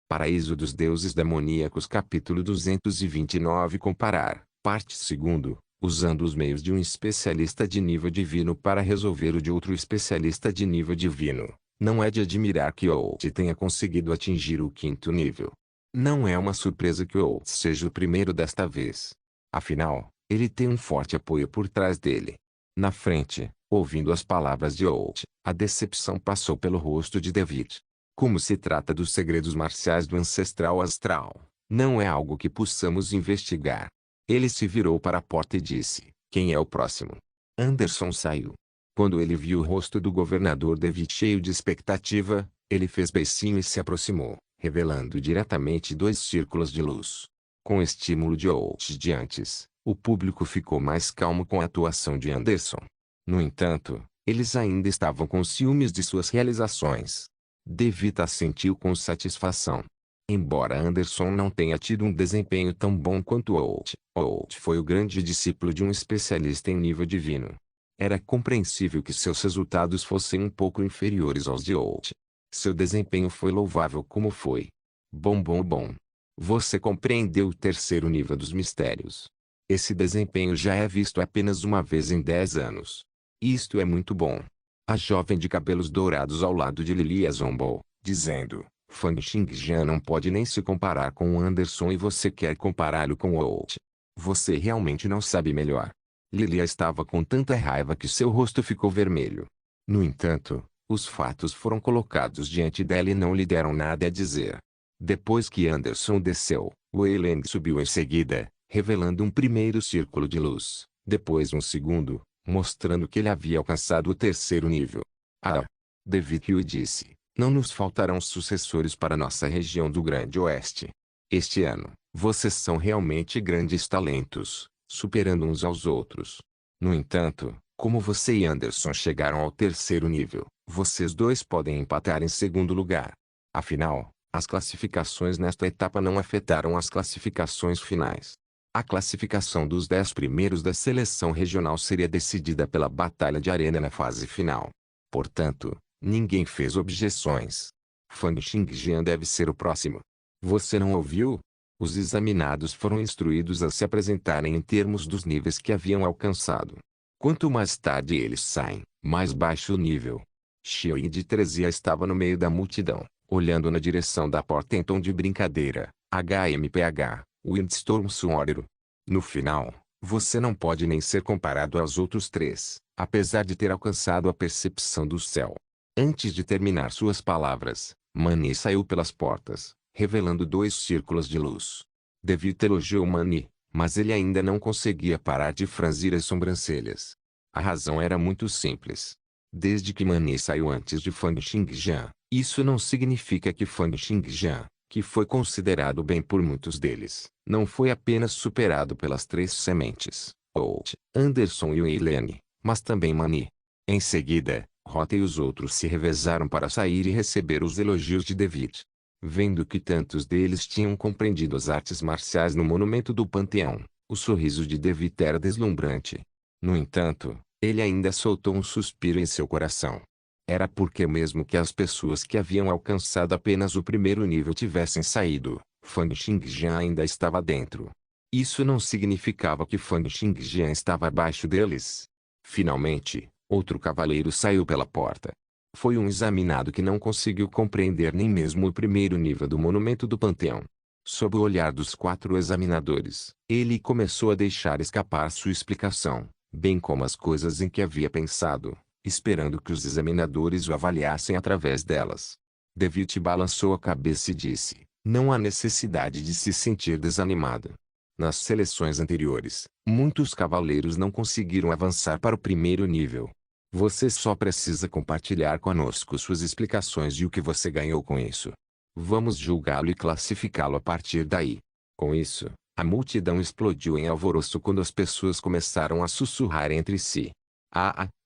Paraíso dos Deuses Demoníacos capítulo 229 Comparar, parte 2, usando os meios de um especialista de nível divino para resolver o de outro especialista de nível divino. Não é de admirar que Oates tenha conseguido atingir o 5º nível. Não é uma surpresa que Oates seja o primeiro desta vez. Afinal, ele tem um forte apoio por trás dele. Na frente, ouvindo as palavras de Oates, a decepção passou pelo rosto de David. Como se trata dos segredos marciais do ancestral astral, não é algo que possamos investigar. Ele se virou para a porta e disse: "Quem é o próximo?" Anderson saiu. Quando ele viu o rosto do governador David cheio de expectativa, ele fez beicinho e se aproximou, revelando diretamente 2 círculos de luz. Com o estímulo de Oates de antes, o público ficou mais calmo com a atuação de Anderson. No entanto, eles ainda estavam com ciúmes de suas realizações. David assentiu com satisfação. Embora Anderson não tenha tido um desempenho tão bom quanto Oates foi o grande discípulo de um especialista em nível divino. Era compreensível que seus resultados fossem um pouco inferiores aos de Oates. Seu desempenho foi louvável como foi. Bom. Você compreendeu o 3º nível dos mistérios. Esse desempenho já é visto apenas uma vez em 10 anos. Isto é muito bom. A jovem de cabelos dourados ao lado de Lilia zombou, dizendo: "Fang Xingjian não pode nem se comparar com o Anderson e você quer compará-lo com o Oates. Você realmente não sabe melhor." Lilia estava com tanta raiva que seu rosto ficou vermelho. No entanto, os fatos foram colocados diante dela e não lhe deram nada a dizer. Depois que Anderson desceu, Wei subiu em seguida, revelando um primeiro círculo de luz, depois um segundo, mostrando que ele havia alcançado o 3º nível. David Hui disse: "Não nos faltarão sucessores para nossa região do Grande Oeste. Este ano, vocês são realmente grandes talentos, superando uns aos outros. No entanto, como você e Anderson chegaram ao 3º nível, vocês dois podem empatar em 2º lugar. Afinal, as classificações nesta etapa não afetaram as classificações finais. A classificação dos 10 primeiros da seleção regional seria decidida pela batalha de arena na fase final. Portanto, ninguém fez objeções. Fang Xingjian deve ser o próximo." "Você não ouviu?" Os examinados foram instruídos a se apresentarem em termos dos níveis que haviam alcançado. Quanto mais tarde eles saem, mais baixo o nível. Xiao de 13 estava no meio da multidão, olhando na direção da porta em tom de brincadeira. HMPH. Windstorm Sonoro. "No final, você não pode nem ser comparado aos outros 3, apesar de ter alcançado a percepção do céu." Antes de terminar suas palavras, Mani saiu pelas portas, revelando 2 círculos de luz. David elogiou Mani, mas ele ainda não conseguia parar de franzir as sobrancelhas. A razão era muito simples. Desde que Mani saiu antes de Fang Xingjian, isso não significa que Fang Xingjian, que foi considerado bem por muitos deles, não foi apenas superado pelas 3 sementes, Oates, Anderson e Wei, mas também Mani. Em seguida, Rota e os outros se revezaram para sair e receber os elogios de David. Vendo que tantos deles tinham compreendido as artes marciais no monumento do Panteão, o sorriso de David era deslumbrante. No entanto, ele ainda soltou um suspiro em seu coração. Era porque mesmo que as pessoas que haviam alcançado apenas o 1º nível tivessem saído, Fang Xingjian ainda estava dentro. Isso não significava que Fang Xingjian estava abaixo deles. Finalmente, outro cavaleiro saiu pela porta. Foi um examinado que não conseguiu compreender nem mesmo o 1º nível do monumento do Panteão. Sob o olhar dos 4 examinadores, ele começou a deixar escapar sua explicação, bem como as coisas em que havia pensado, esperando que os examinadores o avaliassem através delas. David balançou a cabeça e disse: "Não há necessidade de se sentir desanimado. Nas seleções anteriores, muitos cavaleiros não conseguiram avançar para o 1º nível. Você só precisa compartilhar conosco suas explicações e o que você ganhou com isso. Vamos julgá-lo e classificá-lo a partir daí." Com isso, a multidão explodiu em alvoroço quando as pessoas começaram a sussurrar entre si.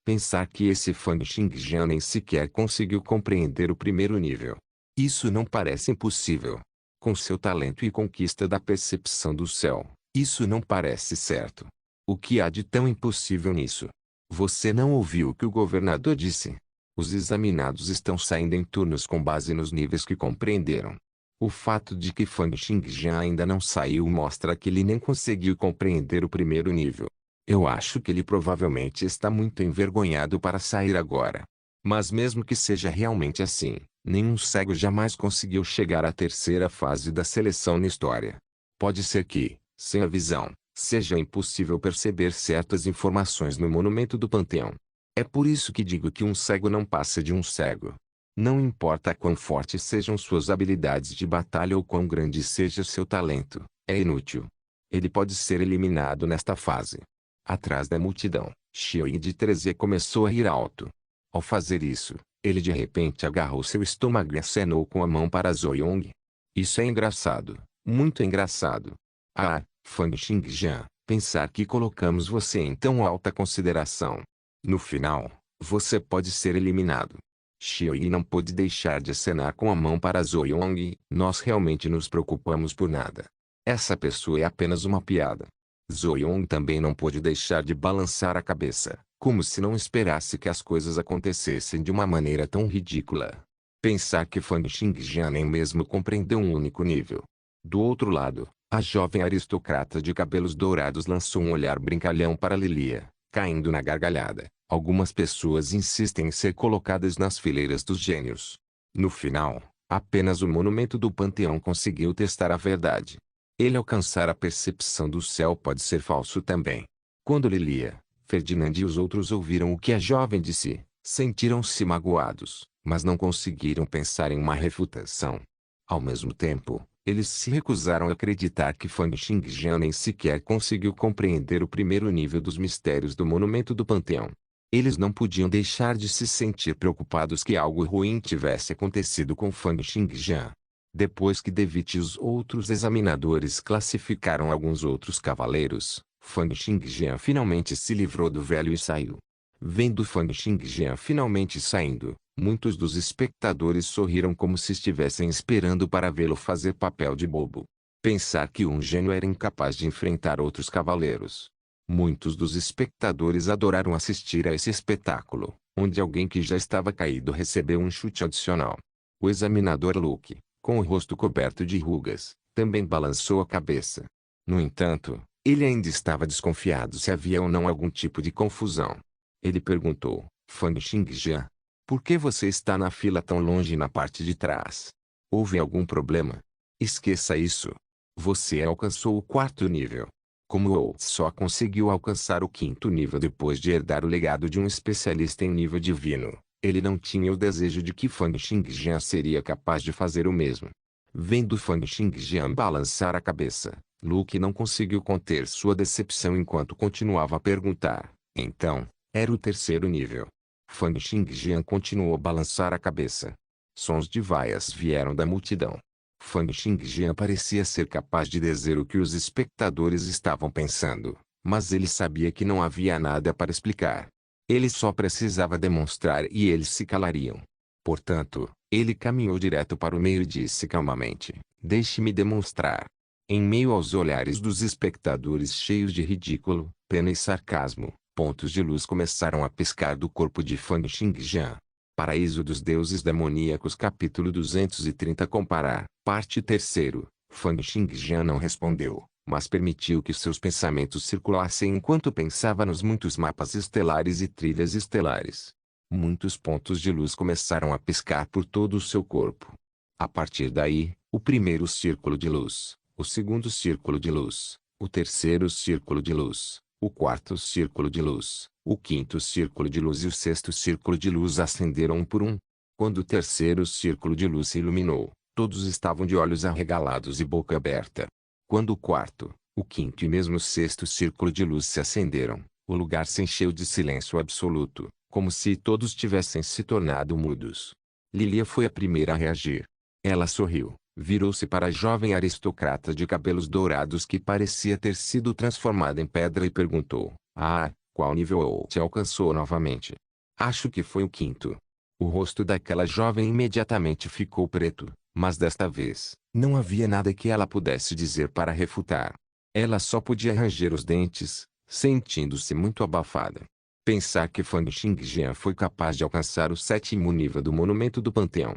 Pensar que esse Fang Xingjian nem sequer conseguiu compreender o 1º nível. Isso não parece impossível. Com seu talento e conquista da percepção do céu, isso não parece certo. O que há de tão impossível nisso? Você não ouviu o que o governador disse? Os examinados estão saindo em turnos com base nos níveis que compreenderam. O fato de que Fang Xingjian ainda não saiu mostra que ele nem conseguiu compreender o primeiro nível. Eu acho que ele provavelmente está muito envergonhado para sair agora. Mas mesmo que seja realmente assim, nenhum cego jamais conseguiu chegar à terceira fase da seleção na história. Pode ser que, sem a visão, seja impossível perceber certas informações no monumento do Panteão. É por isso que digo que um cego não passa de um cego. Não importa quão fortes sejam suas habilidades de batalha ou quão grande seja seu talento, é inútil. Ele pode ser eliminado nesta fase. Atrás da multidão, Xiao de 13 começou a rir alto. Ao fazer isso, ele de repente agarrou seu estômago e acenou com a mão para Zoyong. Isso é engraçado, muito engraçado. Ah, Fang Xingjian, pensar que colocamos você em tão alta consideração. No final, você pode ser eliminado. Xiao não pôde deixar de acenar com a mão para Zoyong. Nós realmente nos preocupamos por nada. Essa pessoa é apenas uma piada. Zoyong também não pôde deixar de balançar a cabeça, como se não esperasse que as coisas acontecessem de uma maneira tão ridícula. Pensar que Fang Xingjian nem mesmo compreendeu um único nível. Do outro lado, a jovem aristocrata de cabelos dourados lançou um olhar brincalhão para Lilia, caindo na gargalhada. Algumas pessoas insistem em ser colocadas nas fileiras dos gênios. No final, apenas o monumento do Panteão conseguiu testar a verdade. Ele alcançar a percepção do céu pode ser falso também. Quando Lilia, Ferdinand e os outros ouviram o que a jovem disse, sentiram-se magoados, mas não conseguiram pensar em uma refutação. Ao mesmo tempo, eles se recusaram a acreditar que Fang Xingjian nem sequer conseguiu compreender o primeiro nível dos mistérios do monumento do Panteão. Eles não podiam deixar de se sentir preocupados que algo ruim tivesse acontecido com Fang Xingjian. Depois que David e os outros examinadores classificaram alguns outros cavaleiros, Fang Xingjian finalmente se livrou do velho e saiu. Vendo Fang Xingjian finalmente saindo, muitos dos espectadores sorriram como se estivessem esperando para vê-lo fazer papel de bobo. Pensar que um gênio era incapaz de enfrentar outros cavaleiros. Muitos dos espectadores adoraram assistir a esse espetáculo, onde alguém que já estava caído recebeu um chute adicional. O examinador Luke, com o rosto coberto de rugas, também balançou a cabeça. No entanto, ele ainda estava desconfiado se havia ou não algum tipo de confusão. Ele perguntou, Fang Xingjian, por que você está na fila tão longe na parte de trás? Houve algum problema? Esqueça isso. Você alcançou o 4º nível. Como Ou só conseguiu alcançar o 5º nível depois de herdar o legado de um especialista em nível divino, ele não tinha o desejo de que Fang Xingjian seria capaz de fazer o mesmo. Vendo Fang Xingjian balançar a cabeça, Luke não conseguiu conter sua decepção enquanto continuava a perguntar. Então, era o 3º nível. Fang Xingjian continuou a balançar a cabeça. Sons de vaias vieram da multidão. Fang Xingjian parecia ser capaz de dizer o que os espectadores estavam pensando, mas ele sabia que não havia nada para explicar. Ele só precisava demonstrar e eles se calariam. Portanto, ele caminhou direto para o meio e disse calmamente, deixe-me demonstrar. Em meio aos olhares dos espectadores cheios de ridículo, pena e sarcasmo, pontos de luz começaram a piscar do corpo de Fang Xingjian. Paraíso dos Deuses Demoníacos capítulo 230 Comparar, parte 3º. Fang Xingjian não respondeu, mas permitiu que seus pensamentos circulassem enquanto pensava nos muitos mapas estelares e trilhas estelares. Muitos pontos de luz começaram a piscar por todo o seu corpo. A partir daí, o primeiro círculo de luz, o segundo círculo de luz, o terceiro círculo de luz, o quarto círculo de luz, o quinto círculo de luz e o sexto círculo de luz acenderam um por um. Quando o terceiro círculo de luz se iluminou, todos estavam de olhos arregalados e boca aberta. Quando o quarto, o quinto e mesmo o sexto círculo de luz se acenderam, o lugar se encheu de silêncio absoluto, como se todos tivessem se tornado mudos. Lilia foi a primeira a reagir. Ela sorriu, virou-se para a jovem aristocrata de cabelos dourados que parecia ter sido transformada em pedra e perguntou, qual nível ou te alcançou novamente? Acho que foi o 5º. O rosto daquela jovem imediatamente ficou preto, mas desta vez, não havia nada que ela pudesse dizer para refutar. Ela só podia ranger os dentes, sentindo-se muito abafada. Pensar que Fang Xingjian foi capaz de alcançar o 7º nível do monumento do Panteão.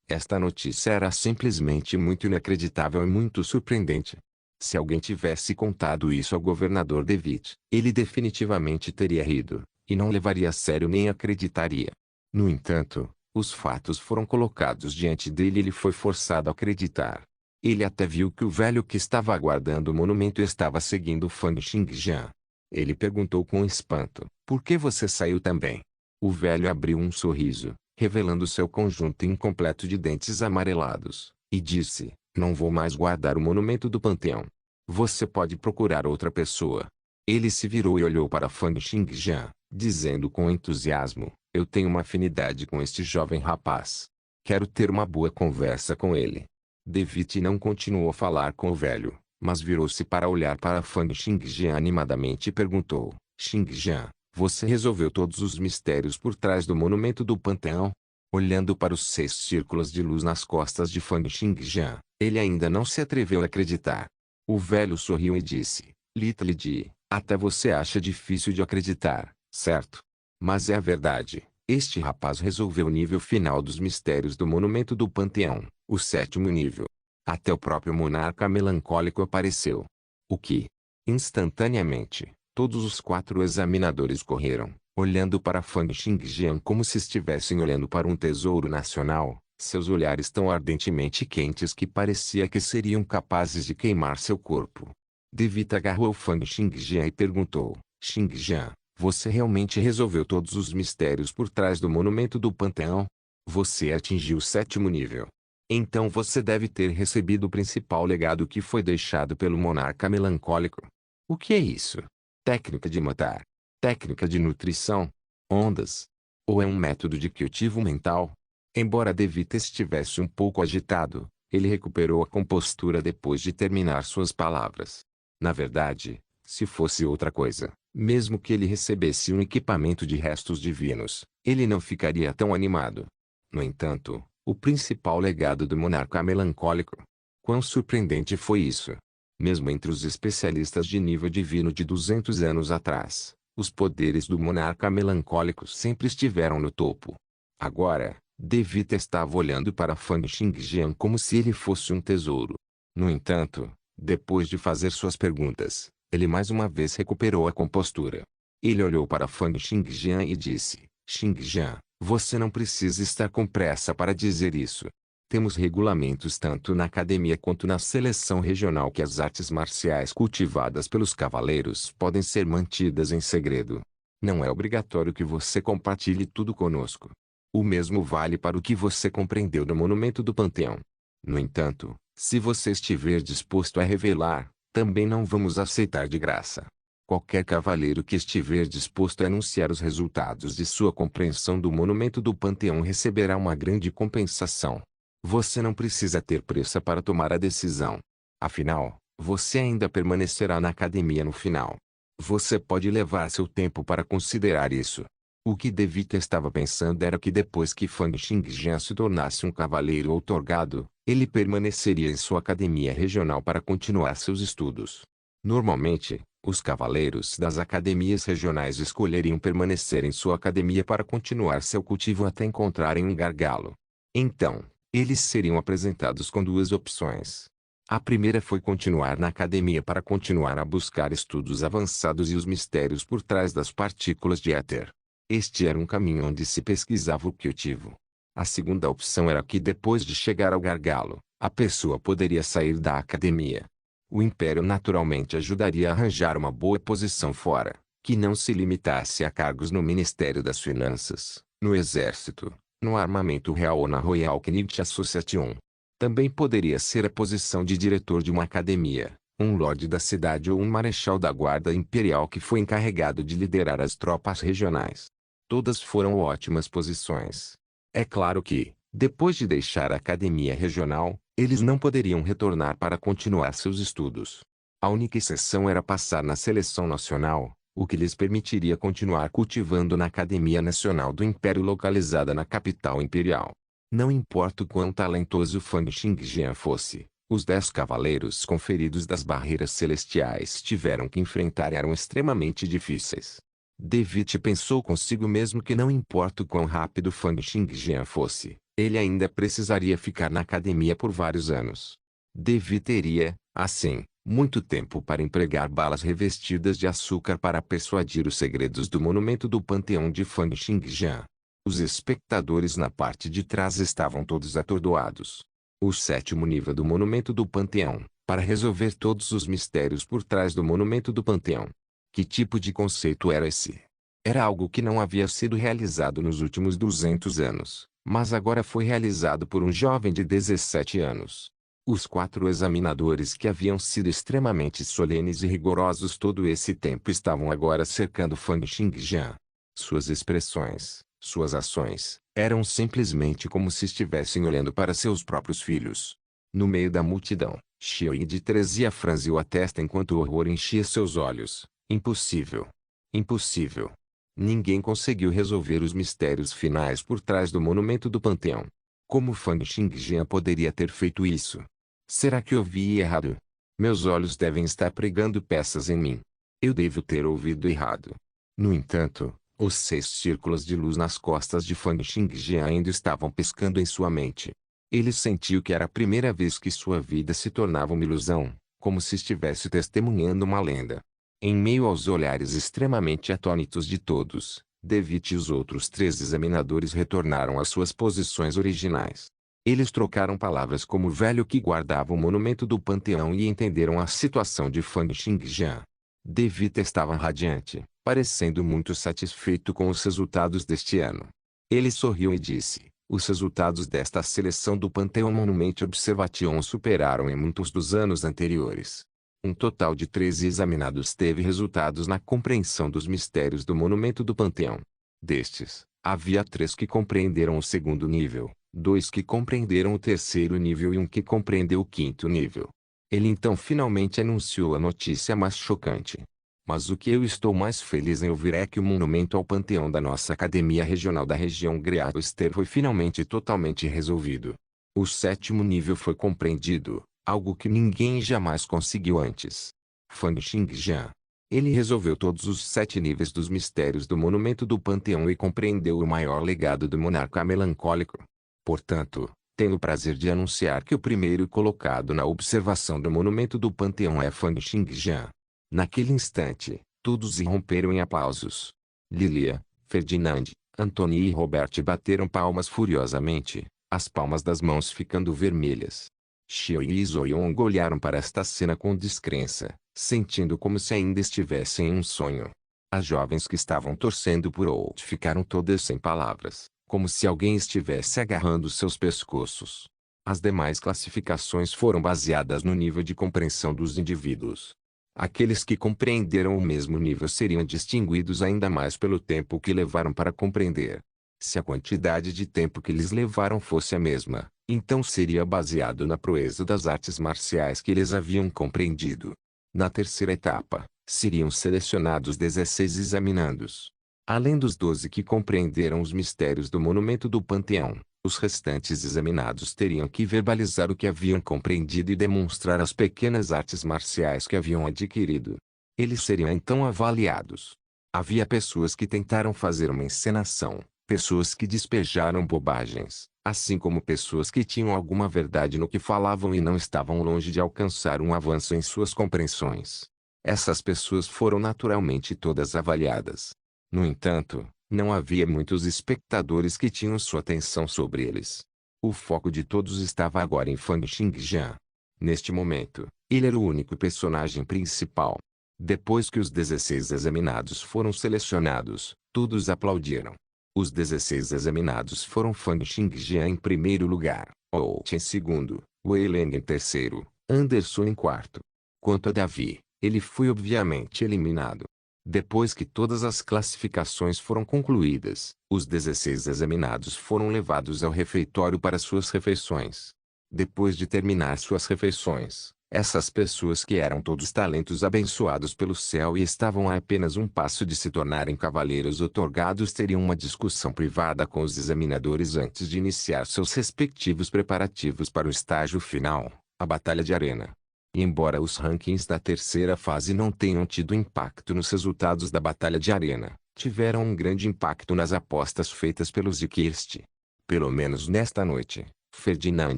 Esta notícia era simplesmente muito inacreditável e muito surpreendente. Se alguém tivesse contado isso ao governador David, ele definitivamente teria rido, e não levaria a sério nem acreditaria. No entanto, os fatos foram colocados diante dele e ele foi forçado a acreditar. Ele até viu que o velho que estava aguardando o monumento estava seguindo Fang Xingjian. Ele perguntou com espanto: "Por que você saiu também?" O velho abriu um sorriso, revelando seu conjunto incompleto de dentes amarelados, e disse: "Não vou mais guardar o monumento do panteão. Você pode procurar outra pessoa." Ele se virou e olhou para Fang Xingjian, dizendo com entusiasmo: "Eu tenho uma afinidade com este jovem rapaz. Quero ter uma boa conversa com ele." David não continuou a falar com o velho, mas virou-se para olhar para Fang Xingjian animadamente e perguntou: "Xingjian, você resolveu todos os mistérios por trás do monumento do panteão?" Olhando para os 6 círculos de luz nas costas de Fang Xingjian, ele ainda não se atreveu a acreditar. O velho sorriu e disse: "Little Di, até você acha difícil de acreditar, certo? Mas é a verdade. Este rapaz resolveu o nível final dos mistérios do monumento do panteão, o 7º nível. Até o próprio monarca melancólico apareceu." O que? Instantaneamente, todos os 4 examinadores correram, olhando para Fang Xingjian como se estivessem olhando para um tesouro nacional, seus olhares tão ardentemente quentes que parecia que seriam capazes de queimar seu corpo. David agarrou Fang Xingjian e perguntou: "Xingjian, você realmente resolveu todos os mistérios por trás do monumento do panteão? Você atingiu o 7º nível. Então você deve ter recebido o principal legado que foi deixado pelo monarca melancólico. O que é isso? Técnica de matar? Técnica de nutrição? Ondas? Ou é um método de cultivo mental?" Embora David estivesse um pouco agitado, ele recuperou a compostura depois de terminar suas palavras. Na verdade, se fosse outra coisa, mesmo que ele recebesse um equipamento de restos divinos, ele não ficaria tão animado. No entanto, o principal legado do monarca melancólico. Quão surpreendente foi isso! Mesmo entre os especialistas de nível divino de 200 anos atrás, os poderes do monarca melancólico sempre estiveram no topo. Agora, David estava olhando para Fang Xingjian como se ele fosse um tesouro. No entanto, depois de fazer suas perguntas, ele mais uma vez recuperou a compostura. Ele olhou para Fang Xingjian e disse: "Xingjian, você não precisa estar com pressa para dizer isso. Temos regulamentos tanto na academia quanto na seleção regional que as artes marciais cultivadas pelos cavaleiros podem ser mantidas em segredo. Não é obrigatório que você compartilhe tudo conosco. O mesmo vale para o que você compreendeu do monumento do panteão. No entanto, se você estiver disposto a revelar, também não vamos aceitar de graça. Qualquer cavaleiro que estiver disposto a anunciar os resultados de sua compreensão do monumento do panteão receberá uma grande compensação. Você não precisa ter pressa para tomar a decisão. Afinal, você ainda permanecerá na academia no final. Você pode levar seu tempo para considerar isso." O que David estava pensando era que depois que Fang Xingjian se tornasse um cavaleiro outorgado, ele permaneceria em sua academia regional para continuar seus estudos. Normalmente, os cavaleiros das academias regionais escolheriam permanecer em sua academia para continuar seu cultivo até encontrarem um gargalo. Então, eles seriam apresentados com 2 opções. A primeira foi continuar na academia para continuar a buscar estudos avançados e os mistérios por trás das partículas de éter. Este era um caminho onde se pesquisava o cultivo. A segunda opção era que depois de chegar ao gargalo, a pessoa poderia sair da academia. O Império naturalmente ajudaria a arranjar uma boa posição fora, que não se limitasse a cargos no Ministério das Finanças, no Exército, no Armamento Real ou na Royal Knight Association. Também poderia ser a posição de diretor de uma academia, um lorde da cidade ou um marechal da Guarda Imperial que foi encarregado de liderar as tropas regionais. Todas foram ótimas posições. É claro que, depois de deixar a academia regional, eles não poderiam retornar para continuar seus estudos. A única exceção era passar na seleção nacional, o que lhes permitiria continuar cultivando na Academia Nacional do Império localizada na capital imperial. Não importa o quão talentoso Fang Xingjian fosse, os 10 cavaleiros conferidos das barreiras celestiais tiveram que enfrentar eram extremamente difíceis. David pensou consigo mesmo que não importa o quão rápido Fang Xingjian fosse, Ele ainda precisaria ficar na academia por vários anos. Devi teria, assim, muito tempo para empregar balas revestidas de açúcar para persuadir os segredos do monumento do Panteão de Fang Xingjian. Os espectadores na parte de trás estavam todos atordoados. O sétimo nível do monumento do Panteão, para resolver todos os mistérios por trás do monumento do Panteão. Que tipo de conceito era esse? Era algo que não havia sido realizado nos últimos 200 anos, mas agora foi realizado por um jovem de 17 anos. Os 4 examinadores que haviam sido extremamente solenes e rigorosos todo esse tempo estavam agora cercando Fang Xingjian. Suas expressões, suas ações, eram simplesmente como se estivessem olhando para seus próprios filhos. No meio da multidão, Xiao de Trezia franziu a testa enquanto o horror enchia seus olhos. Impossível. Impossível. Ninguém conseguiu resolver os mistérios finais por trás do monumento do Panteão. Como Fang Xingjian poderia ter feito isso? Será que ouvi errado? Meus olhos devem estar pregando peças em mim. Eu devo ter ouvido errado. No entanto, os 6 círculos de luz nas costas de Fang Xingjian ainda estavam piscando em sua mente. Ele sentiu que era a primeira vez que sua vida se tornava uma ilusão, como se estivesse testemunhando uma lenda. Em meio aos olhares extremamente atônitos de todos, Devitt e os outros 3 examinadores retornaram às suas posições originais. Eles trocaram palavras como o velho que guardava o monumento do Panteão e entenderam a situação de Fang Xingjian. Devitt estava radiante, parecendo muito satisfeito com os resultados deste ano. Ele sorriu e disse: os resultados desta seleção do Panteão Monument Observation superaram em muitos dos anos anteriores. Um total de 13 examinados teve resultados na compreensão dos mistérios do monumento do Panteão. Destes, havia 3 que compreenderam o 2º nível, 2 que compreenderam o 3º nível e 1 que compreendeu o 5º nível. Ele então finalmente anunciou a notícia mais chocante. Mas o que eu estou mais feliz em ouvir é que o monumento ao Panteão da nossa Academia Regional da região Great Eastern foi finalmente totalmente resolvido. O 7º nível foi compreendido, algo que ninguém jamais conseguiu antes. Fang Xingjian. Ele resolveu todos os 7 níveis dos mistérios do monumento do Panteão e compreendeu o maior legado do monarca melancólico. Portanto, tenho o prazer de anunciar que o primeiro colocado na observação do monumento do Panteão é Fang Xingjian. Naquele instante, todos irromperam em aplausos. Lilia, Ferdinand, Antony e Robert bateram palmas furiosamente, as palmas das mãos ficando vermelhas. Xiao e Zoyong olharam para esta cena com descrença, sentindo como se ainda estivessem em um sonho. As jovens que estavam torcendo por Out ficaram todas sem palavras, como se alguém estivesse agarrando seus pescoços. As demais classificações foram baseadas no nível de compreensão dos indivíduos. Aqueles que compreenderam o mesmo nível seriam distinguidos ainda mais pelo tempo que levaram para compreender. Se a quantidade de tempo que eles levaram fosse a mesma, então seria baseado na proeza das artes marciais que eles haviam compreendido. Na terceira etapa, seriam selecionados 16 examinandos. Além dos 12 que compreenderam os mistérios do monumento do Panteão, os restantes examinados teriam que verbalizar o que haviam compreendido e demonstrar as pequenas artes marciais que haviam adquirido. Eles seriam então avaliados. Havia pessoas que tentaram fazer uma encenação, pessoas que despejaram bobagens, assim como pessoas que tinham alguma verdade no que falavam e não estavam longe de alcançar um avanço em suas compreensões. Essas pessoas foram naturalmente todas avaliadas. No entanto, não havia muitos espectadores que tinham sua atenção sobre eles. O foco de todos estava agora em Fang Xingjian. Neste momento, ele era o único personagem principal. Depois que os 16 examinados foram selecionados, todos aplaudiram. Os 16 examinados foram Fang Xingjian em primeiro lugar, Out em segundo, Wei Leng em terceiro, Anderson em quarto. Quanto a Davi, ele foi obviamente eliminado. Depois que todas as classificações foram concluídas, os 16 examinados foram levados ao refeitório para suas refeições. Depois de terminar suas refeições, essas pessoas que eram todos talentos abençoados pelo céu e estavam a apenas um passo de se tornarem cavaleiros outorgados teriam uma discussão privada com os examinadores antes de iniciar seus respectivos preparativos para o estágio final, a batalha de arena. E embora os rankings da terceira fase não tenham tido impacto nos resultados da batalha de arena, tiveram um grande impacto nas apostas feitas pelos Zikirst. Pelo menos nesta noite, Ferdinand,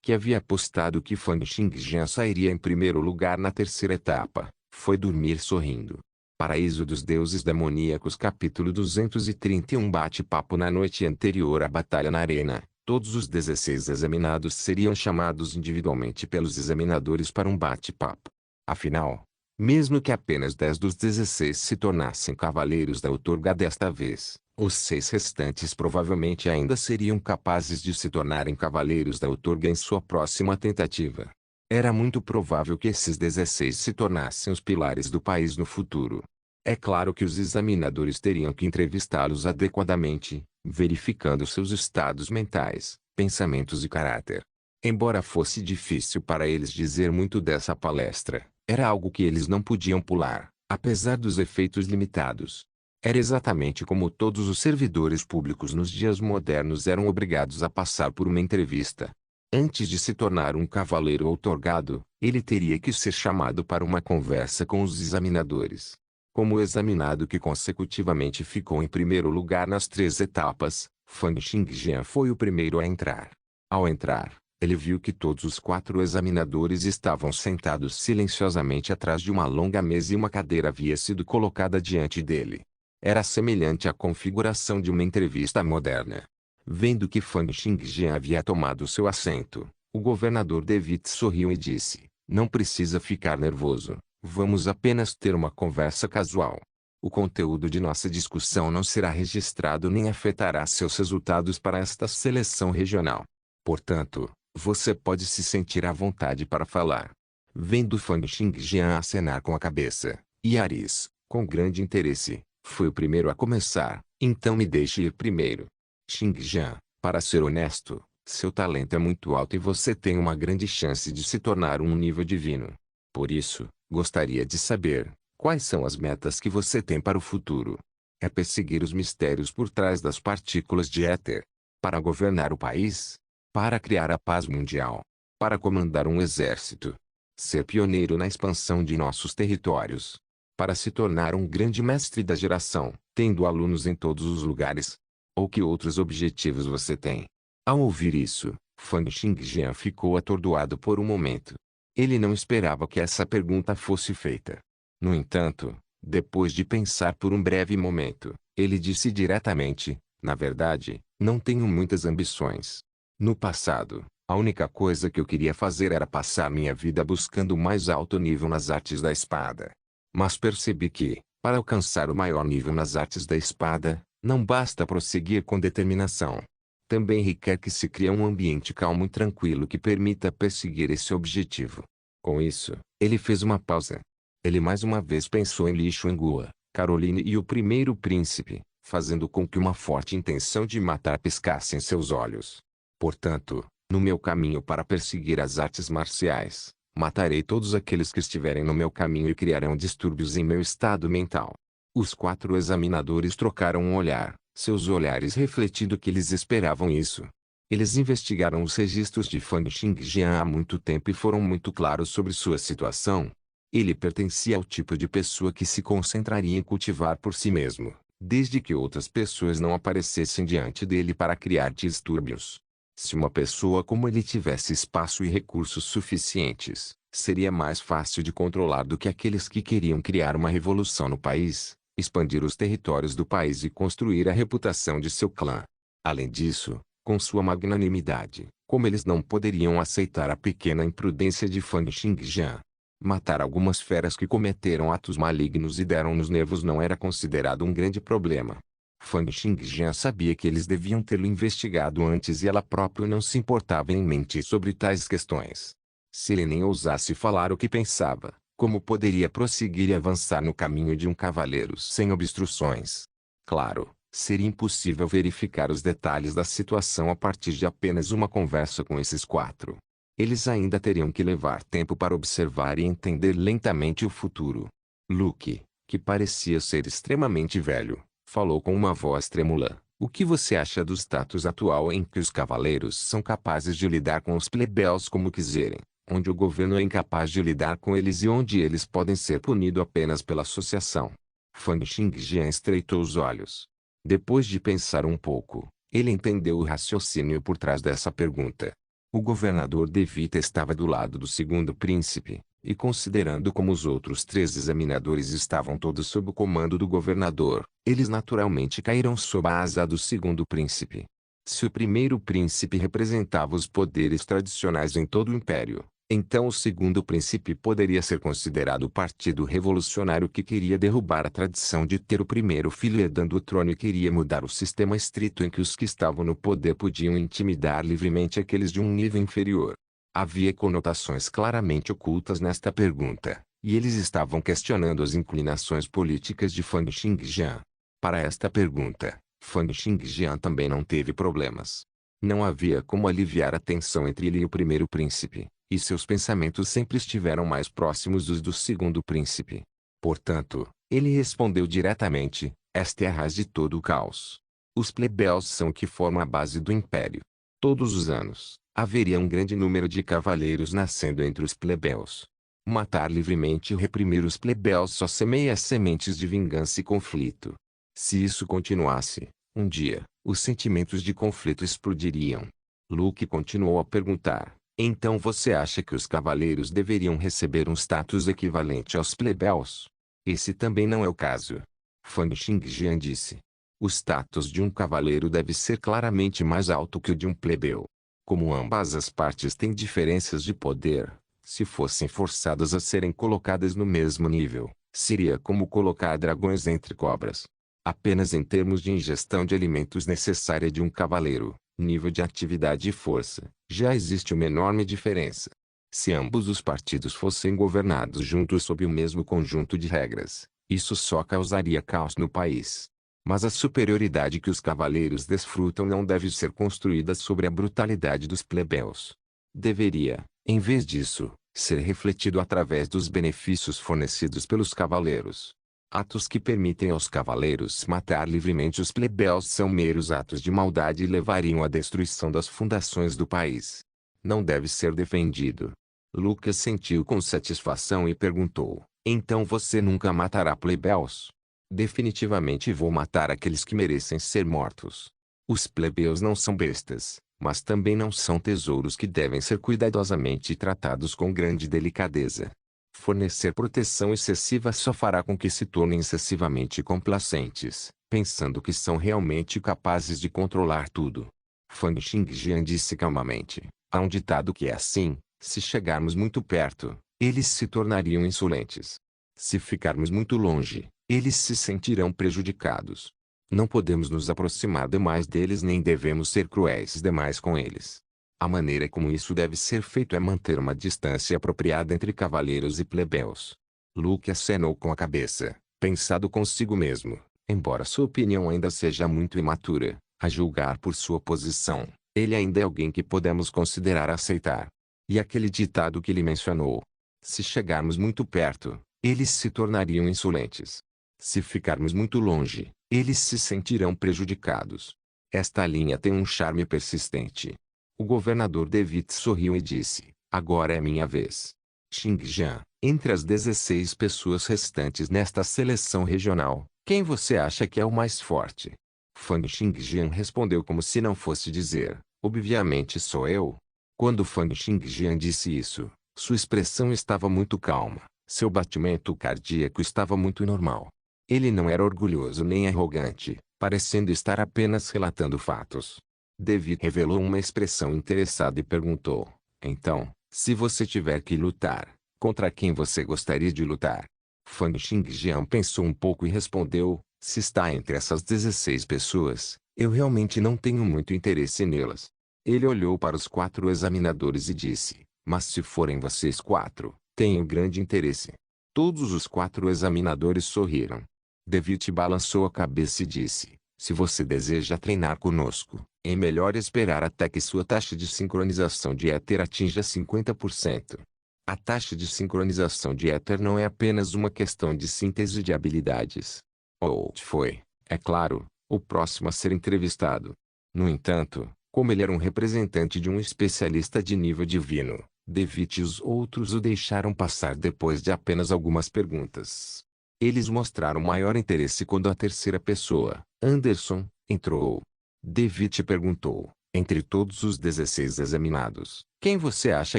que havia apostado que Fang Xingjian sairia em primeiro lugar na terceira etapa, foi dormir sorrindo. Paraíso dos Deuses Demoníacos capítulo 231 Bate-papo na noite anterior à batalha na arena. Todos os 16 examinados seriam chamados individualmente pelos examinadores para um bate-papo. Afinal, mesmo que apenas 10 dos 16 se tornassem cavaleiros da outorga desta vez, os 6 restantes provavelmente ainda seriam capazes de se tornarem cavaleiros da outorga em sua próxima tentativa. Era muito provável que esses 16 se tornassem os pilares do país no futuro. É claro que os examinadores teriam que entrevistá-los adequadamente, verificando seus estados mentais, pensamentos e caráter. Embora fosse difícil para eles dizer muito dessa palestra, era algo que eles não podiam pular, apesar dos efeitos limitados. Era exatamente como todos os servidores públicos nos dias modernos eram obrigados a passar por uma entrevista. Antes de se tornar um cavaleiro outorgado, ele teria que ser chamado para uma conversa com os examinadores. Como o examinado que consecutivamente ficou em primeiro lugar nas 3 etapas, Fang Xingjian foi o primeiro a entrar. Ao entrar, ele viu que todos os 4 examinadores estavam sentados silenciosamente atrás de uma longa mesa e uma cadeira havia sido colocada diante dele. Era semelhante à configuração de uma entrevista moderna. Vendo que Fang Xingjian havia tomado seu assento, o governador David sorriu e disse: "Não precisa ficar nervoso. Vamos apenas ter uma conversa casual. O conteúdo de nossa discussão não será registrado nem afetará seus resultados para esta seleção regional. Portanto, você pode se sentir à vontade para falar." Vendo Fang Xingjian acenar com a cabeça, Yaris, com grande interesse, foi o primeiro a começar. "Então me deixe ir primeiro. Xingjian, para ser honesto, seu talento é muito alto e você tem uma grande chance de se tornar um nível divino. Por isso, gostaria de saber, quais são as metas que você tem para o futuro? É perseguir os mistérios por trás das partículas de éter? Para governar o país? Para criar a paz mundial? Para comandar um exército? Ser pioneiro na expansão de nossos territórios? Para se tornar um grande mestre da geração, tendo alunos em todos os lugares? Ou que outros objetivos você tem?" Ao ouvir isso, Fang Xingjian ficou atordoado por um momento. Ele não esperava que essa pergunta fosse feita. No entanto, depois de pensar por um breve momento, ele disse diretamente: "Na verdade, não tenho muitas ambições. No passado, a única coisa que eu queria fazer era passar minha vida buscando o mais alto nível nas artes da espada. Mas percebi que, para alcançar o maior nível nas artes da espada, não basta prosseguir com determinação. Também requer que se crie um ambiente calmo e tranquilo que permita perseguir esse objetivo." Com isso, ele fez uma pausa. Ele mais uma vez pensou em Li Xuanhua, Caroline e o primeiro príncipe, fazendo com que uma forte intenção de matar piscasse em seus olhos. "Portanto, no meu caminho para perseguir as artes marciais, matarei todos aqueles que estiverem no meu caminho e criarão distúrbios em meu estado mental." Os 4 examinadores trocaram um olhar, seus olhares refletindo que eles esperavam isso. Eles investigaram os registros de Fang Xingjian há muito tempo e foram muito claros sobre sua situação. Ele pertencia ao tipo de pessoa que se concentraria em cultivar por si mesmo, desde que outras pessoas não aparecessem diante dele para criar distúrbios. Se uma pessoa como ele tivesse espaço e recursos suficientes, seria mais fácil de controlar do que aqueles que queriam criar uma revolução no país, expandir os territórios do país e construir a reputação de seu clã. Além disso, com sua magnanimidade, como eles não poderiam aceitar a pequena imprudência de Fang Xingjian, matar algumas feras que cometeram atos malignos e deram nos nervos não era considerado um grande problema. Fang Xingjian sabia que eles deviam tê-lo investigado antes e ela própria não se importava em mentir sobre tais questões. Se ele nem ousasse falar o que pensava, como poderia prosseguir e avançar no caminho de um cavaleiro sem obstruções? Claro, seria impossível verificar os detalhes da situação a partir de apenas uma conversa com esses 4. Eles ainda teriam que levar tempo para observar e entender lentamente o futuro. Luke, que parecia ser extremamente velho, falou com uma voz trêmula: "O que você acha do status atual em que os cavaleiros são capazes de lidar com os plebeus como quiserem, onde o governo é incapaz de lidar com eles e onde eles podem ser punidos apenas pela associação?" Fang Xingjian estreitou os olhos. Depois de pensar um pouco, Ele entendeu o raciocínio por trás dessa pergunta. O governador Devita estava do lado do segundo príncipe, e considerando como os outros 3 examinadores estavam todos sob o comando do governador, eles naturalmente caíram sob a asa do segundo príncipe. Se o primeiro príncipe representava os poderes tradicionais em todo o império, então o segundo príncipe poderia ser considerado o partido revolucionário que queria derrubar a tradição de ter o primeiro filho herdando o trono e queria mudar o sistema estrito em que os que estavam no poder podiam intimidar livremente aqueles de um nível inferior. Havia conotações claramente ocultas nesta pergunta, e eles estavam questionando as inclinações políticas de Fang Xingjian. Para esta pergunta, Fang Xingjian também não teve problemas. Não havia como aliviar a tensão entre ele e o primeiro príncipe, e seus pensamentos sempre estiveram mais próximos dos do segundo príncipe. Portanto, ele respondeu diretamente: esta é a raiz de todo o caos. Os plebeus são o que formam a base do império. Todos os anos, haveria um grande número de cavaleiros nascendo entre os plebeus. Matar livremente e reprimir os plebeus só semeia sementes de vingança e conflito. Se isso continuasse, um dia, os sentimentos de conflito explodiriam. Luke continuou a perguntar: então você acha que os cavaleiros deveriam receber um status equivalente aos plebeus? Esse também não é o caso. Fang Xingjian disse. O status de um cavaleiro deve ser claramente mais alto que o de um plebeu. Como ambas as partes têm diferenças de poder, se fossem forçadas a serem colocadas no mesmo nível, seria como colocar dragões entre cobras. Apenas em termos de ingestão de alimentos necessária de um cavaleiro, nível de atividade e força, já existe uma enorme diferença. Se ambos os partidos fossem governados juntos sob o mesmo conjunto de regras, isso só causaria caos no país. Mas a superioridade que os cavaleiros desfrutam não deve ser construída sobre a brutalidade dos plebeus. Deveria, em vez disso, ser refletido através dos benefícios fornecidos pelos cavaleiros. Atos que permitem aos cavaleiros matar livremente os plebeus são meros atos de maldade e levariam à destruição das fundações do país. Não deve ser defendido. Lucas sentiu com satisfação e perguntou: então você nunca matará plebeus? Definitivamente vou matar aqueles que merecem ser mortos. Os plebeus não são bestas, mas também não são tesouros que devem ser cuidadosamente tratados com grande delicadeza. Fornecer proteção excessiva só fará com que se tornem excessivamente complacentes, pensando que são realmente capazes de controlar tudo. Fang Xingjian disse calmamente: há um ditado que é assim: se chegarmos muito perto, eles se tornariam insolentes. Se ficarmos muito longe, eles se sentirão prejudicados. Não podemos nos aproximar demais deles nem devemos ser cruéis demais com eles. A maneira como isso deve ser feito é manter uma distância apropriada entre cavaleiros e plebeus. Luke acenou com a cabeça, pensado consigo mesmo, embora sua opinião ainda seja muito imatura, a julgar por sua posição, ele ainda é alguém que podemos considerar aceitar. E aquele ditado que ele mencionou: se chegarmos muito perto, eles se tornariam insolentes. Se ficarmos muito longe, eles se sentirão prejudicados. Esta linha tem um charme persistente. O governador David sorriu e disse: agora é minha vez. Xingjian, entre as 16 pessoas restantes nesta seleção regional, quem você acha que é o mais forte? Fang Xingjian respondeu como se não fosse dizer: obviamente sou eu. Quando Fang Xingjian disse isso, sua expressão estava muito calma, seu batimento cardíaco estava muito normal. Ele não era orgulhoso nem arrogante, parecendo estar apenas relatando fatos. David revelou uma expressão interessada e perguntou: então, se você tiver que lutar, contra quem você gostaria de lutar? Fang Xingjian pensou um pouco e respondeu: se está entre essas 16 pessoas, eu realmente não tenho muito interesse nelas. Ele olhou para os 4 examinadores e disse: mas se forem vocês 4, tenho grande interesse. Todos os 4 examinadores sorriram. David balançou a cabeça e disse: se você deseja treinar conosco, é melhor esperar até que sua taxa de sincronização de éter atinja 50%. A taxa de sincronização de éter não é apenas uma questão de síntese de habilidades. Holt foi, é claro, o próximo a ser entrevistado. No entanto, como ele era um representante de um especialista de nível divino, David e os outros o deixaram passar depois de apenas algumas perguntas. Eles mostraram maior interesse quando a terceira pessoa, Anderson, entrou. Devitt perguntou, entre todos os 16 examinados, quem você acha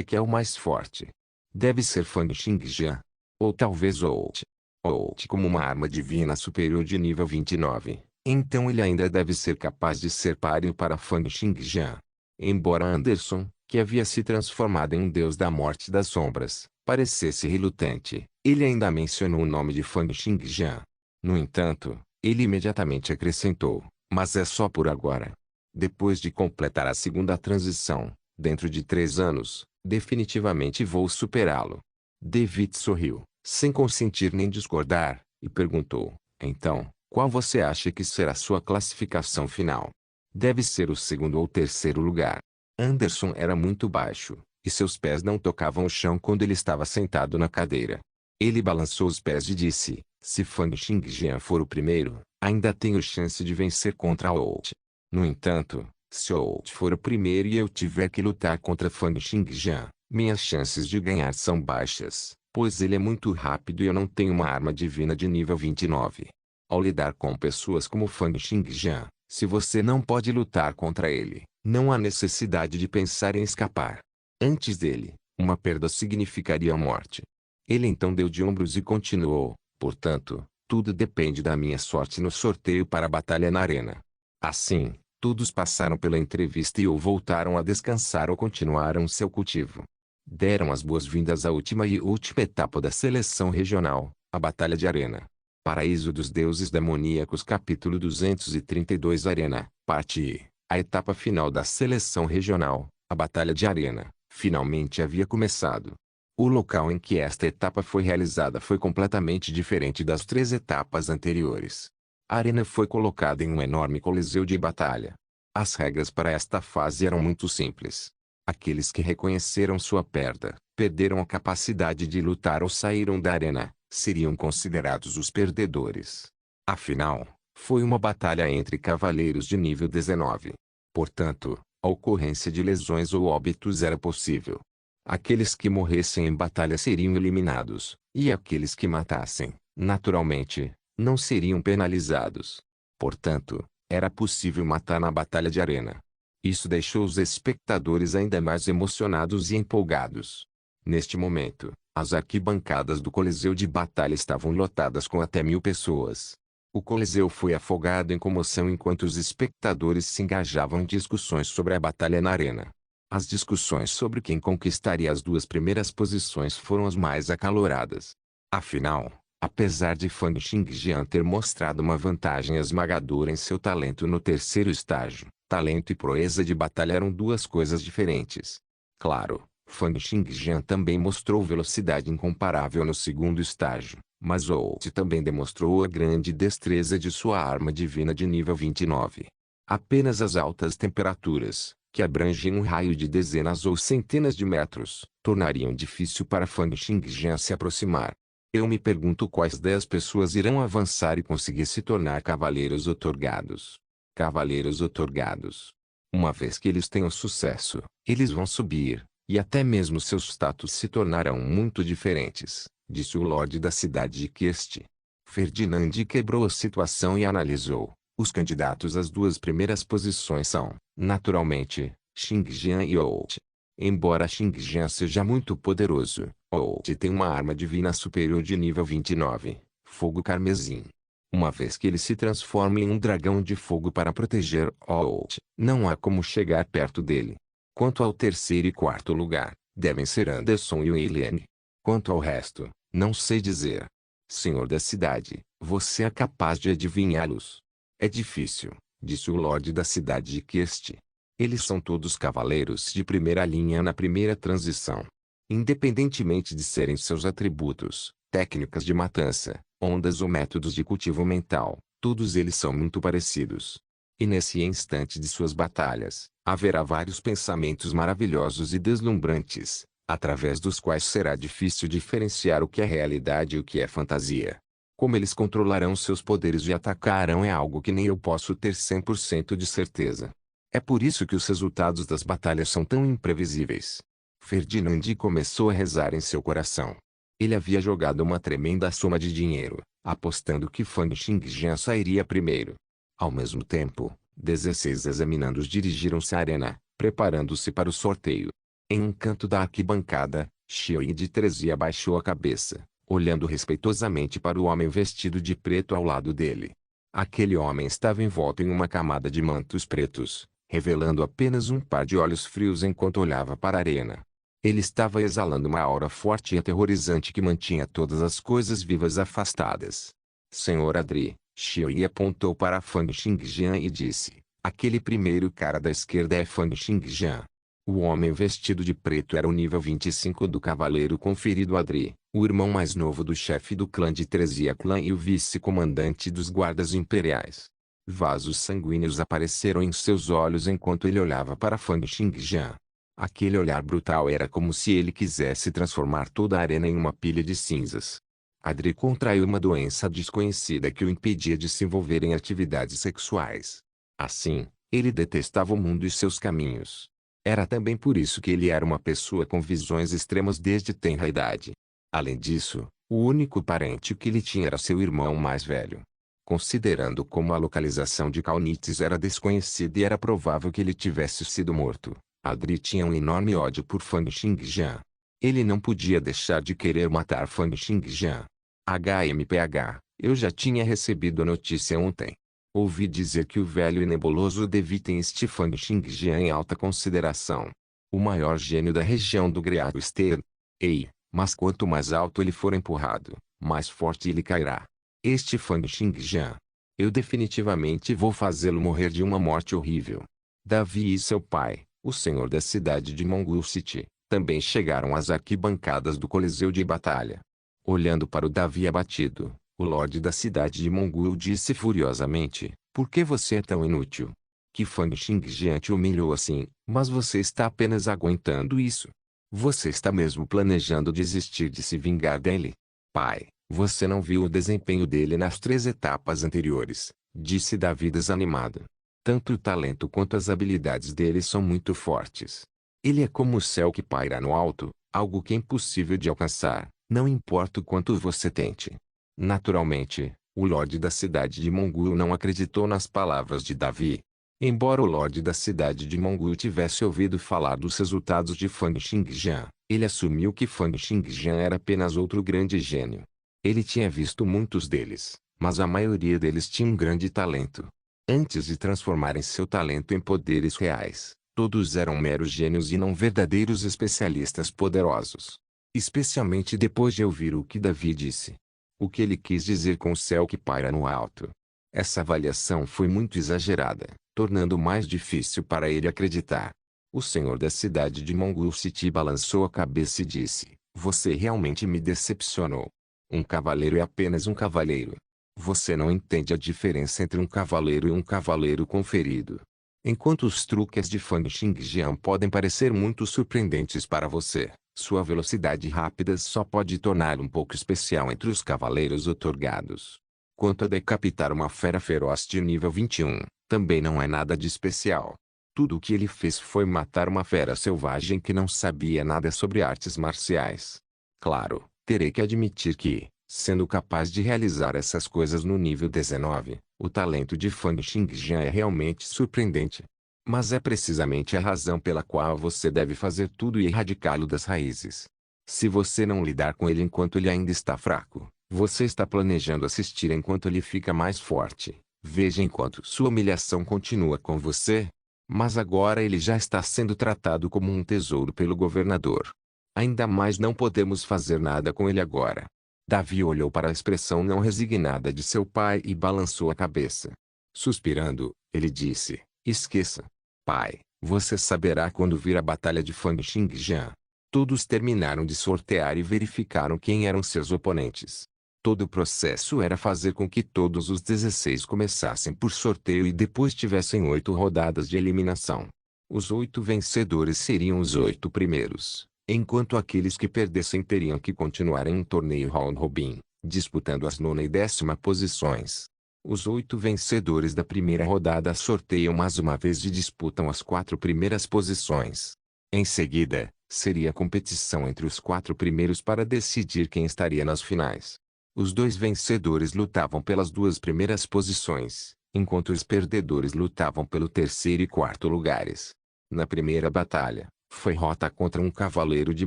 que é o mais forte? Deve ser Fang Xingjian. Ou talvez Out. Out como uma arma divina superior de nível 29. Então ele ainda deve ser capaz de ser páreo para Fang Xingjian. Embora Anderson, que havia se transformado em um deus da morte das sombras, parecesse relutante, ele ainda mencionou o nome de Fang Xingjian. No entanto, ele imediatamente acrescentou, mas é só por agora. Depois de completar a segunda transição, dentro de 3 anos, definitivamente vou superá-lo. Devitt sorriu, sem consentir nem discordar, e perguntou, então, qual você acha que será sua classificação final? Deve ser o segundo ou terceiro lugar. Anderson era muito baixo, e seus pés não tocavam o chão quando ele estava sentado na cadeira. Ele balançou os pés e disse, se Fang Xingjian for o primeiro, ainda tenho chance de vencer contra Out. No entanto, se Out for o primeiro e eu tiver que lutar contra Fang Xingjian, minhas chances de ganhar são baixas, pois ele é muito rápido e eu não tenho uma arma divina de nível 29. Ao lidar com pessoas como Fang Xingjian, se você não pode lutar contra ele, não há necessidade de pensar em escapar. Antes dele, uma perda significaria a morte. Ele então deu de ombros e continuou, portanto, tudo depende da minha sorte no sorteio para a batalha na arena. Assim, todos passaram pela entrevista e ou voltaram a descansar ou continuaram seu cultivo. Deram as boas-vindas à última e última etapa da seleção regional, a Batalha de Arena. Paraíso dos Deuses Demoníacos Capítulo 232 Arena, Parte I. A etapa final da seleção regional, a Batalha de Arena, finalmente havia começado. O local em que esta etapa foi realizada foi completamente diferente das 3 etapas anteriores. A arena foi colocada em um enorme coliseu de batalha. As regras para esta fase eram muito simples. Aqueles que reconheceram sua perda, perderam a capacidade de lutar ou saíram da arena, seriam considerados os perdedores. Afinal, foi uma batalha entre cavaleiros de nível 19. Portanto, a ocorrência de lesões ou óbitos era possível. Aqueles que morressem em batalha seriam eliminados, e aqueles que matassem, naturalmente, não seriam penalizados. Portanto, era possível matar na batalha de arena. Isso deixou os espectadores ainda mais emocionados e empolgados. Neste momento, as arquibancadas do Coliseu de Batalha estavam lotadas com até 1000 pessoas. O Coliseu foi afogado em comoção enquanto os espectadores se engajavam em discussões sobre a batalha na arena. As discussões sobre quem conquistaria as 2 primeiras posições foram as mais acaloradas. Afinal, apesar de Fang Xingjian ter mostrado uma vantagem esmagadora em seu talento no terceiro estágio, talento e proeza de batalha eram 2 coisas diferentes. Claro, Fang Xingjian também mostrou velocidade incomparável no segundo estágio, mas Out também demonstrou a grande destreza de sua arma divina de nível 29. Apenas as altas temperaturas, que abrangem um raio de dezenas ou centenas de metros, tornariam difícil para Fang Xingjian se aproximar. Eu me pergunto quais 10 pessoas irão avançar e conseguir se tornar cavaleiros otorgados. Cavaleiros otorgados. Uma vez que eles tenham sucesso, eles vão subir, e até mesmo seus status se tornarão muito diferentes, disse o Lorde da cidade de Kieste. Ferdinand quebrou a situação e analisou. Os candidatos às 2 primeiras posições são, naturalmente, Xingjian e Out. Embora Xingjian seja muito poderoso, Out tem uma arma divina superior de nível 29, Fogo Carmesim. Uma vez que ele se transforma em um dragão de fogo para proteger Out, não há como chegar perto dele. Quanto ao terceiro e quarto lugar, devem ser Anderson e Wei. Quanto ao resto, não sei dizer. Senhor da cidade, você é capaz de adivinhá-los? É difícil, disse o Lorde da cidade de Kieste. Eles são todos cavaleiros de primeira linha na primeira transição. Independentemente de serem seus atributos, técnicas de matança, ondas ou métodos de cultivo mental, todos eles são muito parecidos. E nesse instante de suas batalhas, haverá vários pensamentos maravilhosos e deslumbrantes, através dos quais será difícil diferenciar o que é realidade e o que é fantasia. Como eles controlarão seus poderes e atacarão é algo que nem eu posso ter 100% de certeza. É por isso que os resultados das batalhas são tão imprevisíveis. Ferdinand começou a rezar em seu coração. Ele havia jogado uma tremenda soma de dinheiro, apostando que Fang Xingjian sairia primeiro. Ao mesmo tempo, 16 examinandos dirigiram-se à arena, preparando-se para o sorteio. Em um canto da arquibancada, Xiao de 13 abaixou a cabeça, olhando respeitosamente para o homem vestido de preto ao lado dele. Aquele homem estava envolto em uma camada de mantos pretos, revelando apenas um par de olhos frios enquanto olhava para a arena. Ele estava exalando uma aura forte e aterrorizante que mantinha todas as coisas vivas afastadas. Senhor Adri, Xiao apontou para Fang Xingjian e disse, aquele primeiro cara da esquerda é Fang Xingjian. O homem vestido de preto era o nível 25 do cavaleiro conferido a Adri, o irmão mais novo do chefe do clã de Trezia Clã e o vice-comandante dos guardas imperiais. Vasos sanguíneos apareceram em seus olhos enquanto ele olhava para Fang Xingjian. Aquele olhar brutal era como se ele quisesse transformar toda a arena em uma pilha de cinzas. Adri contraiu uma doença desconhecida que o impedia de se envolver em atividades sexuais. Assim, ele detestava o mundo e seus caminhos. Era também por isso que ele era uma pessoa com visões extremas desde tenra idade. Além disso, o único parente que ele tinha era seu irmão mais velho. Considerando como a localização de Kaunitz era desconhecida e era provável que ele tivesse sido morto, Adri tinha um enorme ódio por Fang Xingjian. Ele não podia deixar de querer matar Fang Xingjian. HMPH, eu já tinha recebido a notícia ontem. Ouvi dizer que o velho e nebuloso Devi tem este Fang Xingjian em alta consideração. O maior gênio da região do Great Eastern. Ei, mas quanto mais alto ele for empurrado, mais forte ele cairá. Este Fang Xingjian. Eu definitivamente vou fazê-lo morrer de uma morte horrível. Davi e seu pai, o senhor da cidade de Mongol City, também chegaram às arquibancadas do Coliseu de Batalha. Olhando para o Davi abatido, o Lorde da cidade de Mongol disse furiosamente, por que você é tão inútil? Que Fang Xingjian te humilhou assim, mas você está apenas aguentando isso. Você está mesmo planejando desistir de se vingar dele? Pai, você não viu o desempenho dele nas 3 etapas anteriores, disse Davi desanimado. Tanto o talento quanto as habilidades dele são muito fortes. Ele é como o céu que paira no alto, algo que é impossível de alcançar, não importa o quanto você tente. Naturalmente, o Lorde da cidade de Mongol não acreditou nas palavras de Davi. Embora o Lorde da cidade de Mongol tivesse ouvido falar dos resultados de Fang Xingjian, ele assumiu que Fang Xingjian era apenas outro grande gênio. Ele tinha visto muitos deles, mas a maioria deles tinha um grande talento. Antes de transformarem seu talento em poderes reais, todos eram meros gênios e não verdadeiros especialistas poderosos. Especialmente depois de ouvir o que Davi disse. O que ele quis dizer com o céu que paira no alto. Essa avaliação foi muito exagerada, tornando mais difícil para ele acreditar. O senhor da cidade de Mongol City balançou a cabeça e disse, você realmente me decepcionou. Um cavaleiro é apenas um cavaleiro. Você não entende a diferença entre um cavaleiro e um cavaleiro conferido. Enquanto os truques de Fang Xingjian podem parecer muito surpreendentes para você, sua velocidade rápida só pode torná-lo um pouco especial entre os cavaleiros otorgados. Quanto a decapitar uma fera feroz de nível 21, também não é nada de especial. Tudo o que ele fez foi matar uma fera selvagem que não sabia nada sobre artes marciais. Claro, terei que admitir que, sendo capaz de realizar essas coisas no nível 19, o talento de Fang Xingjian é realmente surpreendente. Mas é precisamente a razão pela qual você deve fazer tudo e erradicá-lo das raízes. Se você não lidar com ele enquanto ele ainda está fraco, você está planejando assistir enquanto ele fica mais forte. Veja enquanto sua humilhação continua com você. Mas agora ele já está sendo tratado como um tesouro pelo governador. Ainda mais não podemos fazer nada com ele agora. Davi olhou para a expressão não resignada de seu pai e balançou a cabeça. Suspirando, ele disse, esqueça. Pai, você saberá quando vir a batalha de Fang Xingjian. Todos terminaram de sortear e verificaram quem eram seus oponentes. Todo o processo era fazer com que todos os 16 começassem por sorteio e depois tivessem 8 rodadas de eliminação. Os 8 vencedores seriam os 8 primeiros, enquanto aqueles que perdessem teriam que continuar em um torneio round robin, disputando as 9ª e 10ª posições. Os 8 vencedores da primeira rodada sorteiam mais uma vez e disputam as 4 primeiras posições. Em seguida, seria a competição entre os 4 primeiros para decidir quem estaria nas finais. Os 2 vencedores lutavam pelas 2 primeiras posições, enquanto os perdedores lutavam pelo terceiro e quarto lugares. Na primeira batalha, foi Rota contra um cavaleiro de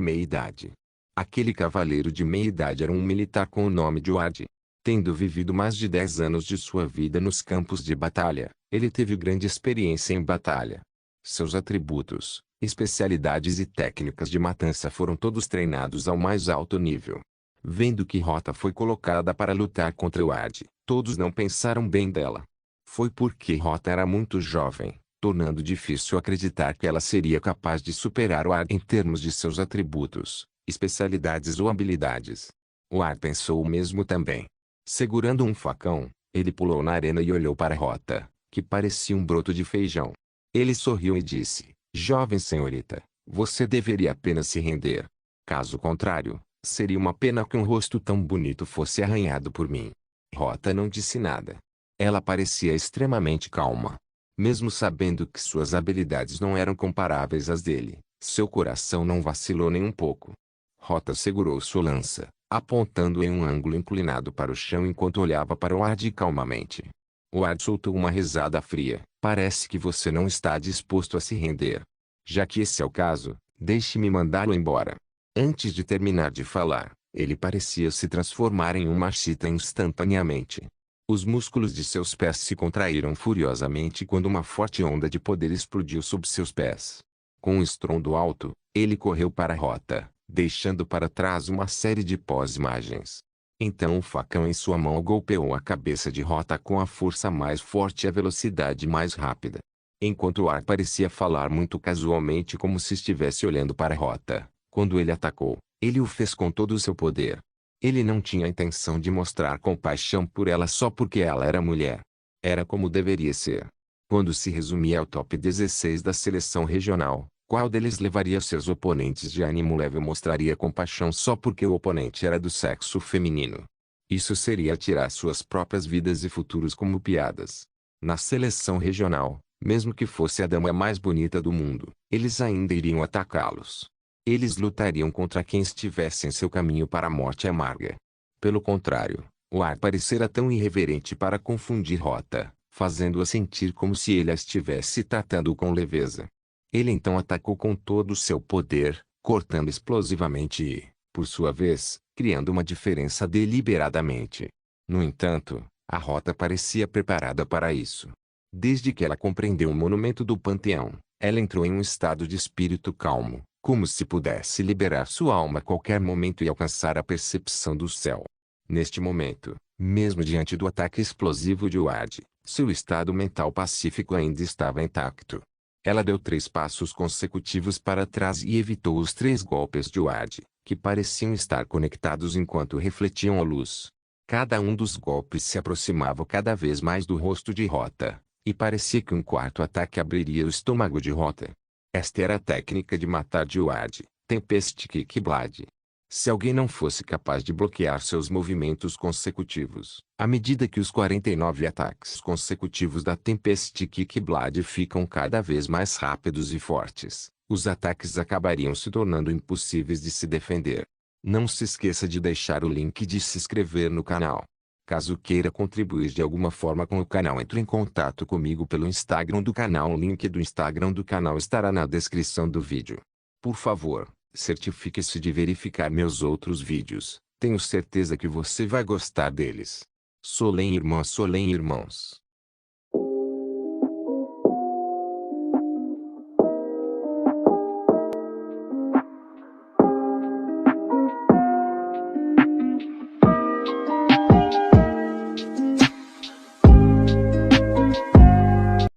meia-idade. Aquele cavaleiro de meia-idade era um militar com o nome de Ward. Tendo vivido mais de 10 anos de sua vida nos campos de batalha, ele teve grande experiência em batalha. Seus atributos, especialidades e técnicas de matança foram todos treinados ao mais alto nível. Vendo que Rota foi colocada para lutar contra Ward, todos não pensaram bem dela. Foi porque Rota era muito jovem, tornando difícil acreditar que ela seria capaz de superar Ward em termos de seus atributos, especialidades ou habilidades. Ward pensou o mesmo também. Segurando um facão, ele pulou na arena e olhou para Rota, que parecia um broto de feijão. Ele sorriu e disse: "Jovem senhorita, você deveria apenas se render. Caso contrário, seria uma pena que um rosto tão bonito fosse arranhado por mim." Rota não disse nada. Ela parecia extremamente calma. Mesmo sabendo que suas habilidades não eram comparáveis às dele, seu coração não vacilou nem um pouco. Rota segurou sua lança, apontando em um ângulo inclinado para o chão enquanto olhava para Ward calmamente. Ward soltou uma risada fria. "Parece que você não está disposto a se render. Já que esse é o caso, deixe-me mandá-lo embora." Antes de terminar de falar, ele parecia se transformar em uma chita instantaneamente. Os músculos de seus pés se contraíram furiosamente quando uma forte onda de poder explodiu sob seus pés. Com um estrondo alto, ele correu para a Rota, deixando para trás uma série de pós-imagens. Então o facão em sua mão golpeou a cabeça de Rota com a força mais forte e a velocidade mais rápida. Enquanto Ward parecia falar muito casualmente como se estivesse olhando para Rota, quando ele atacou, ele o fez com todo o seu poder. Ele não tinha a intenção de mostrar compaixão por ela só porque ela era mulher. Era como deveria ser. Quando se resumia ao top 16 da seleção regional, qual deles levaria seus oponentes de ânimo leve e mostraria compaixão só porque o oponente era do sexo feminino? Isso seria tirar suas próprias vidas e futuros como piadas. Na seleção regional, mesmo que fosse a dama mais bonita do mundo, eles ainda iriam atacá-los. Eles lutariam contra quem estivesse em seu caminho para a morte amarga. Pelo contrário, Ward parecera tão irreverente para confundir Rota, fazendo-a sentir como se ele a estivesse tratando com leveza. Ele então atacou com todo o seu poder, cortando explosivamente e, por sua vez, criando uma diferença deliberadamente. No entanto, a Rota parecia preparada para isso. Desde que ela compreendeu o monumento do panteão, ela entrou em um estado de espírito calmo, como se pudesse liberar sua alma a qualquer momento e alcançar a percepção do céu. Neste momento, mesmo diante do ataque explosivo de Ward, seu estado mental pacífico ainda estava intacto. Ela deu 3 passos consecutivos para trás e evitou os 3 golpes de Ward, que pareciam estar conectados enquanto refletiam a luz. Cada um dos golpes se aproximava cada vez mais do rosto de Rota, e parecia que um quarto ataque abriria o estômago de Rota. Esta era a técnica de matar de Ward, Tempest Kickblade. Se alguém não fosse capaz de bloquear seus movimentos consecutivos, à medida que os 49 ataques consecutivos da Tempest Kickblade ficam cada vez mais rápidos e fortes, os ataques acabariam se tornando impossíveis de se defender. Não se esqueça de deixar o link de se inscrever no canal. Caso queira contribuir de alguma forma com o canal, entre em contato comigo pelo Instagram do canal. O link do Instagram do canal estará na descrição do vídeo. Por favor, certifique-se de verificar meus outros vídeos. Tenho certeza que você vai gostar deles. Solem irmãs, Solem irmãos.